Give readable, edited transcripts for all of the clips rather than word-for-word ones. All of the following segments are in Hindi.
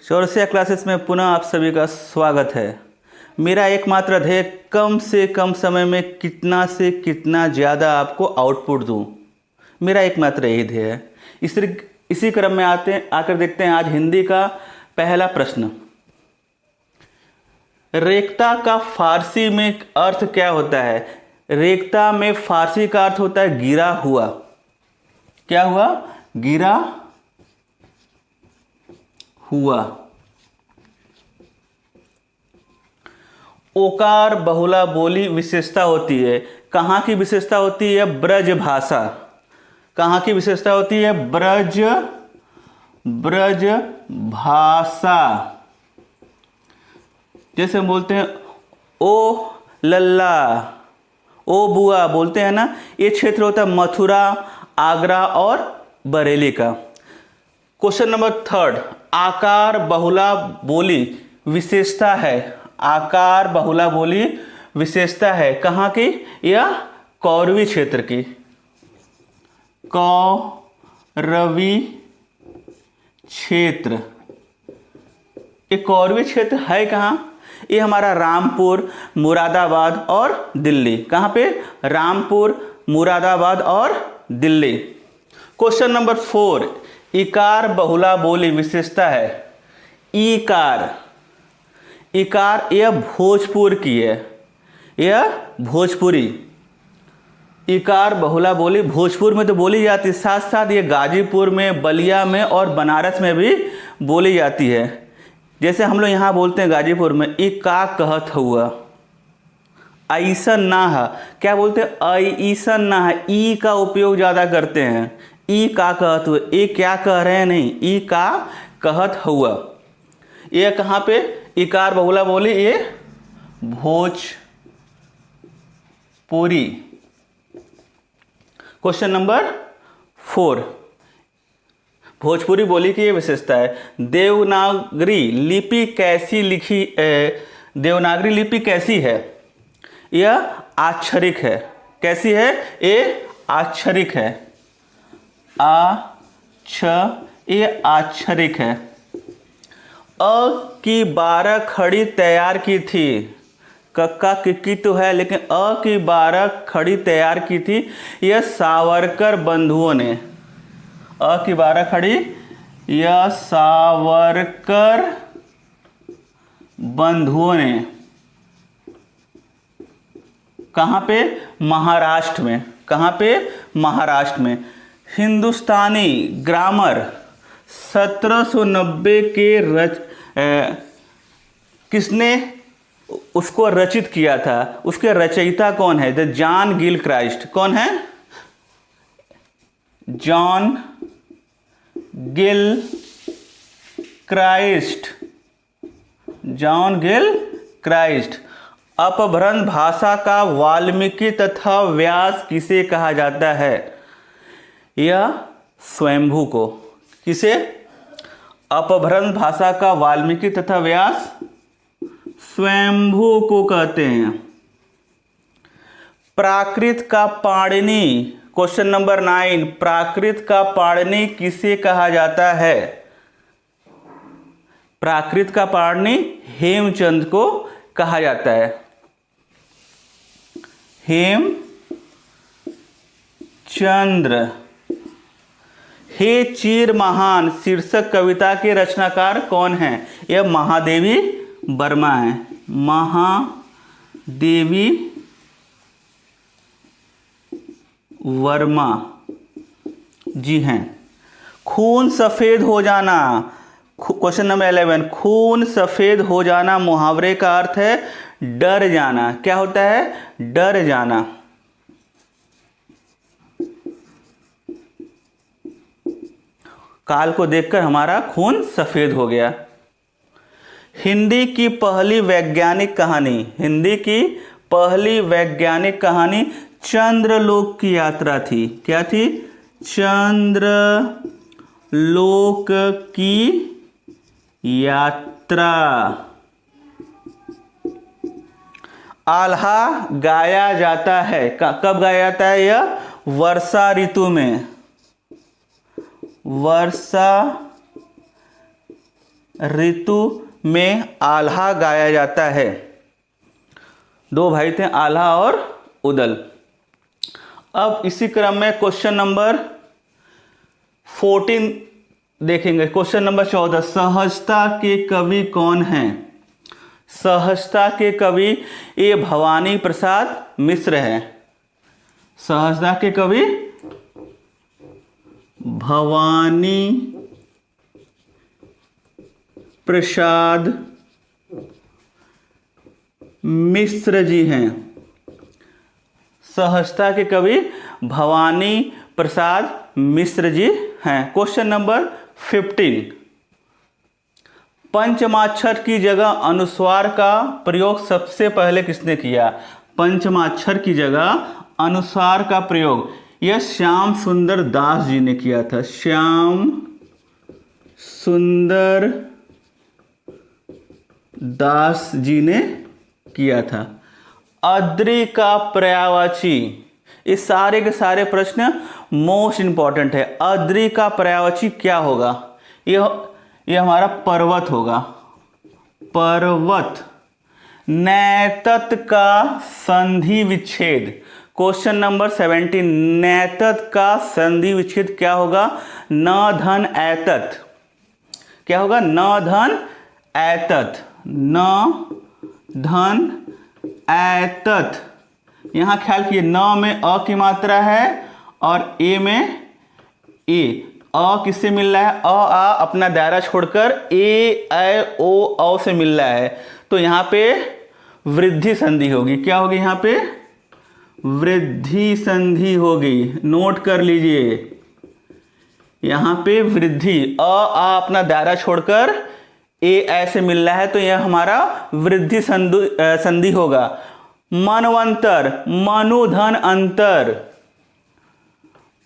चौरसिया क्लासेस में पुनः आप सभी का स्वागत है। मेरा एकमात्र ध्येय कम से कम समय में कितना से कितना ज़्यादा आपको आउटपुट दूं, मेरा एकमात्र यही ध्येय है। इसी क्रम में आकर देखते हैं आज हिंदी का पहला प्रश्न। रेखता का फारसी में अर्थ क्या होता है? रेखता में फारसी का अर्थ होता है गिरा हुआ। क्या हुआ? गिरा हुआ। ओकार बहुला बोली विशेषता होती है। कहाँ की विशेषता होती है? ब्रज भाषा। कहाँ की विशेषता होती है? ब्रज भाषा। जैसे हम बोलते हैं ओ लल्ला, ओ बुआ बोलते हैं ना, ये क्षेत्र होता है मथुरा, आगरा और बरेली का। क्वेश्चन नंबर 3, आकार बहुला बोली विशेषता है। आकार बहुला बोली विशेषता है कहाँ की? यह कौरवी क्षेत्र की। कौरवी क्षेत्र। ये कौरवी क्षेत्र है कहाँ? ये हमारा रामपुर, मुरादाबाद और दिल्ली। कहाँ पे? रामपुर, मुरादाबाद और दिल्ली। क्वेश्चन नंबर 4, इकार बहुला बोली विशेषता है। इकार। इकार यह भोजपुर की है, यह भोजपुरी। इकार बहुला बोली भोजपुर में तो बोली जाती है, साथ साथ ये गाजीपुर में, बलिया में और बनारस में भी बोली जाती है। जैसे हम लोग यहाँ बोलते हैं गाजीपुर में, ई का कहत हुआ, ऐसन ना है। क्या बोलते हैं? ऐसन ना है। ई का उपयोग ज़्यादा करते हैं। ई का कहत हुआ, ये क्या कह रहे हैं? नहीं, ई का कहत हुआ। ये कहाँ पे इकार बहुला बोली? ये भोजपुरी। क्वेश्चन नंबर 4, भोजपुरी बोली की ये विशेषता है। देवनागरी लिपि कैसी लिखी? देवनागरी लिपि कैसी है? यह आक्षरिक है। कैसी है? ये आक्षरिक है। ये आक्षरिक है। अ की 12 खड़ी तैयार की थी। कक्का किक्की तो है, लेकिन अ की 12 खड़ी तैयार की थी यह सावरकर बंधुओं ने। अ की 12 खड़ी यह सावरकर बंधुओं ने। कहाँ पे? महाराष्ट्र में। कहाँ पे? महाराष्ट्र में। हिंदुस्तानी ग्रामर 1790 के किसने उसको रचित किया था? उसके रचयिता कौन है? The John Gill Christ. कौन है? John Gill Christ. John Gill Christ. अपभ्रंश भाषा का वाल्मीकि तथा व्यास किसे कहा जाता है? यह स्वयंभू को। किसे? अपभ्रंश भाषा का वाल्मीकि तथा व्यास स्वयंभू को कहते हैं। प्राकृत का पाणिनि। क्वेश्चन नंबर 9, प्राकृत का पाणिनि किसे कहा जाता है? प्राकृत का पाणिनि हेमचंद को कहा जाता है। हेमचंद्र। हे चीर महान शीर्षक कविता के रचनाकार कौन हैं? यह महादेवी वर्मा है। महादेवी वर्मा जी हैं। खून सफेद हो जाना। क्वेश्चन नंबर 11, खून सफेद हो जाना मुहावरे का अर्थ है डर जाना। क्या होता है? डर जाना। काल को देखकर हमारा खून सफेद हो गया। हिंदी की पहली वैज्ञानिक कहानी। हिंदी की पहली वैज्ञानिक कहानी चंद्रलोक की यात्रा थी। क्या थी? चंद्रलोक की यात्रा। आल्हा गाया जाता है। कब गाया जाता है? यह वर्षा ऋतु में। वर्षा ऋतु में आल्हा गाया जाता है। दो भाई थे, आल्हा और उदल। अब इसी क्रम में क्वेश्चन नंबर 14 देखेंगे। क्वेश्चन नंबर 14, सहजता के कवि कौन हैं? सहजता के कवि ये भवानी प्रसाद मिश्र हैं। सहजता के कवि भवानी प्रसाद मिश्र जी हैं। सहजता के कवि भवानी प्रसाद मिश्र जी हैं। क्वेश्चन नंबर 15, पंचमाक्षर की जगह अनुस्वार का प्रयोग सबसे पहले किसने किया? पंचमाक्षर की जगह अनुस्वार का प्रयोग यह श्याम सुंदर दास जी ने किया था। श्याम सुंदर दास जी ने किया था। अद्रि का पर्यायवाची, ये सारे के सारे प्रश्न मोस्ट इंपॉर्टेंट है। अद्रि का पर्यायवाची क्या होगा? ये हमारा पर्वत होगा, पर्वत। नैतत का संधि विच्छेद, क्वेश्चन नंबर 17, नैतत का संधि विच्छेद क्या होगा? न धन ऐतत। क्या होगा? न धन ऐतत, न धन ऐतत। यहाँ ख्याल किए, न में अ की मात्रा है और ए में ए। अ किससे मिल रहा है? अ आ अपना दायरा छोड़कर ए ऐ ओ औ से मिल रहा है, तो यहाँ पे वृद्धि संधि होगी। क्या होगी? यहाँ पे वृद्धि संधि होगी। नोट कर लीजिए, यहाँ पे वृद्धि, अ आ अपना दायरा छोड़कर ए ऐसे मिल रहा है, तो यह हमारा वृद्धि संधि होगा। मनवंतर, मनु धन अंतर,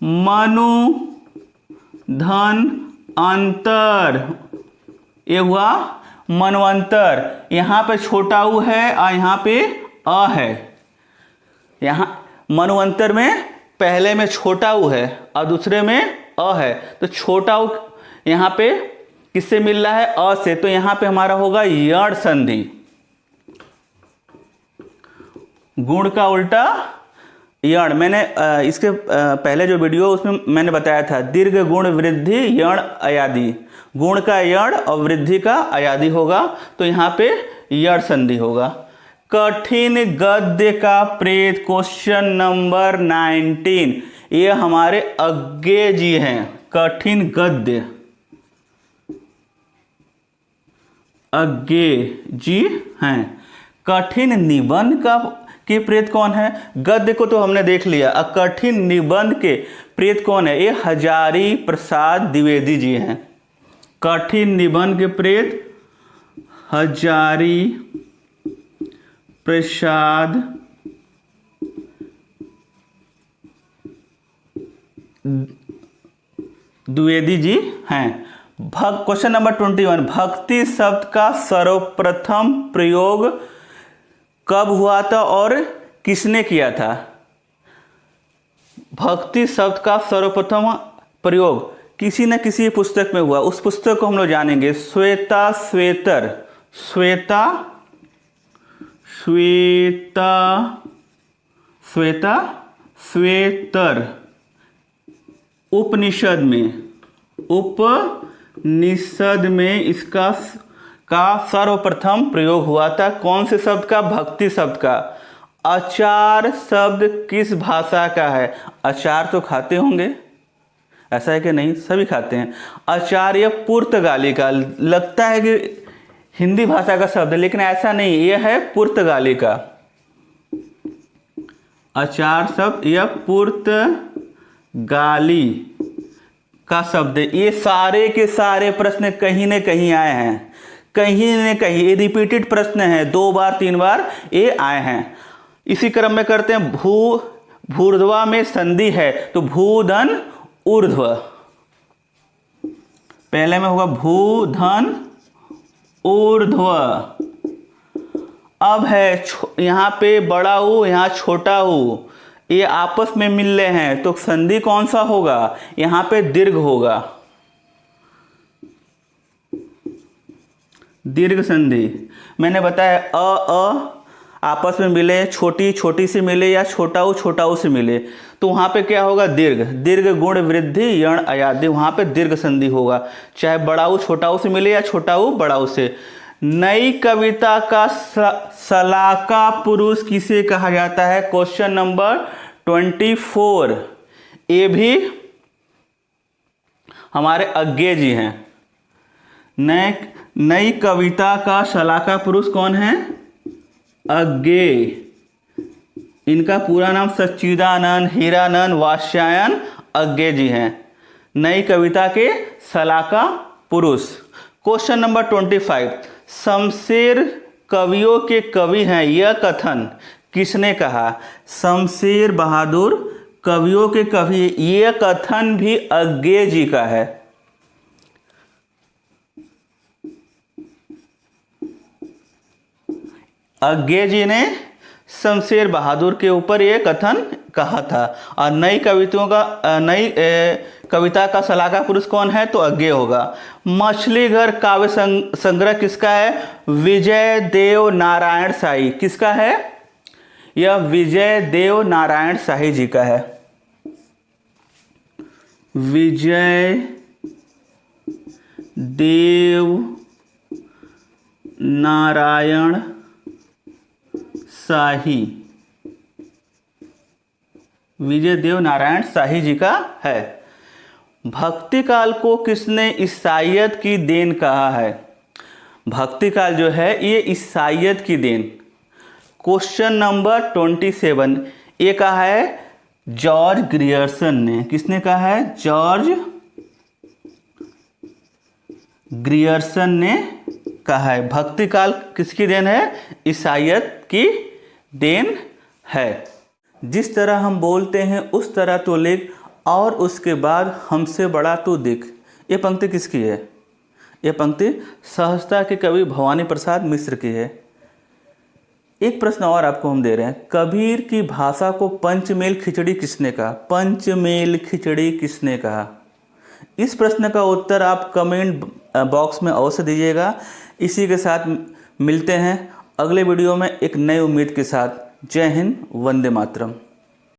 मनु धन अंतर, ये हुआ मनवंतर। यहाँ पे छोटा उ है और यहाँ पे अ है। यहाँ मनवंतर में पहले में छोटा उ है और दूसरे में अ है, तो छोटा उ यहाँ पे किससे मिल रहा है? अ से, तो यहाँ पे हमारा होगा यण संधि। गुण का उल्टा यण। मैंने इसके पहले जो वीडियो उसमें मैंने बताया था, दीर्घ गुण वृद्धि यण अयादि। गुण का यण और वृद्धि का अयादि होगा, तो यहाँ पे यण संधि होगा। कठिन गद्य का प्रेत, क्वेश्चन नंबर 19, ये हमारे अज्ञे जी हैं। कठिन गद्य, अज्ञे जी हैं। कठिन निबंध के प्रेत कौन है? गद्य को तो हमने देख लिया, अब कठिन निबंध के प्रेत कौन है? ये हजारी प्रसाद द्विवेदी जी हैं। कठिन निबंध के प्रेत हजारी प्रसाद द्विवेदी जी हैं। क्वेश्चन नंबर 21, भक्ति शब्द का सर्वप्रथम प्रयोग कब हुआ था और किसने किया था? भक्ति शब्द का सर्वप्रथम प्रयोग किसी न किसी पुस्तक में हुआ। उस पुस्तक को हम लोग जानेंगे। श्वेता श्वेतर, श्वेता श्वेता श्वेता श्वेतर उपनिषद में, उपनिषद में इसका सर्वप्रथम प्रयोग हुआ था। कौन से शब्द का? भक्ति शब्द का। अचार शब्द किस भाषा का है? अचार तो खाते होंगे, ऐसा है कि नहीं? सभी खाते हैं। अचार यह पुर्तगाली का, लगता है कि हिंदी भाषा का शब्द है, लेकिन ऐसा नहीं, यह है पुर्तगाली का। अचार शब्द यह पुर्तगाली का शब्द है। ये सारे के सारे प्रश्न कहीं न कहीं आए हैं, कहीं न कहीं ये रिपीटेड प्रश्न है, 2 बार 3 बार ये आए हैं। इसी क्रम में करते हैं। भूर्ध्वा में संधि है, तो भूधन ऊर्ध्व। पहले में होगा भूधन ऊर्ध्व। अब है यहाँ पे बड़ा ऊ, यहाँ छोटा ऊ, ये आपस में मिल रहे हैं, तो संधि कौन सा होगा? यहाँ पे दीर्घ होगा। दीर्घ संधि। मैंने बताया अ आपस में मिले, छोटी छोटी से मिले या छोटा ऊ से मिले, तो वहाँ पे क्या होगा? दीर्घ। दीर्घ गुण वृद्धि यण अयादि, वहाँ पे दीर्घ संधि होगा, चाहे बड़ा ऊ छोटा ऊ से मिले या छोटा ऊ बड़ा ऊ से। नई कविता का शलाका पुरुष किसे कहा जाता है? Question number 24। ये भी हमारे अज्ञे जी हैं। नई कविता का शलाका पुरुष कौन है? अज्ञे। इनका पूरा नाम सच्चिदानंद हीरानंद वात्स्यायन अज्ञे जी हैं। नई कविता के शलाका पुरुष। Question number 25। शमशेर कवियों के कवि हैं, यह कथन किसने कहा? शमशेर बहादुर कवियों के कवि, यह कथन भी अज्ञे जी का है। अज्ञे जी ने शमशेर बहादुर के ऊपर यह कथन कहा था। और नई कविता का शलाका पुरुष कौन है? तो अज्ञे होगा। मछली घर काव्य संग्रह किसका है? विजय देव नारायण शाही। किसका है? यह विजय देव नारायण शाही जी का है। विजय देव नारायण शाही, विजय देव नारायण शाही जी का है। भक्ति काल को किसने ईसाइयत की देन कहा है? भक्ति काल जो है ये ईसाइयत की देन। Question number 27। ये कहा है जॉर्ज ग्रियर्सन ने। किसने कहा है? जॉर्ज ग्रियर्सन ने कहा है भक्ति काल किसकी देन है? ईसाइयत की देन है। जिस तरह हम बोलते हैं उस तरह तो लिख, और उसके बाद हमसे बड़ा तू दिख। ये पंक्ति किसकी है? ये पंक्ति सहजता के कवि भवानी प्रसाद मिश्र की है। एक प्रश्न और आपको हम दे रहे हैं। कबीर की भाषा को पंचमेल खिचड़ी किसने कहा? पंचमेल खिचड़ी किसने कहा? इस प्रश्न का उत्तर आप कमेंट बॉक्स में अवश्य दीजिएगा। इसी के साथ मिलते हैं अगले वीडियो में एक नई उम्मीद के साथ। जय हिंद, वंदे मातरम।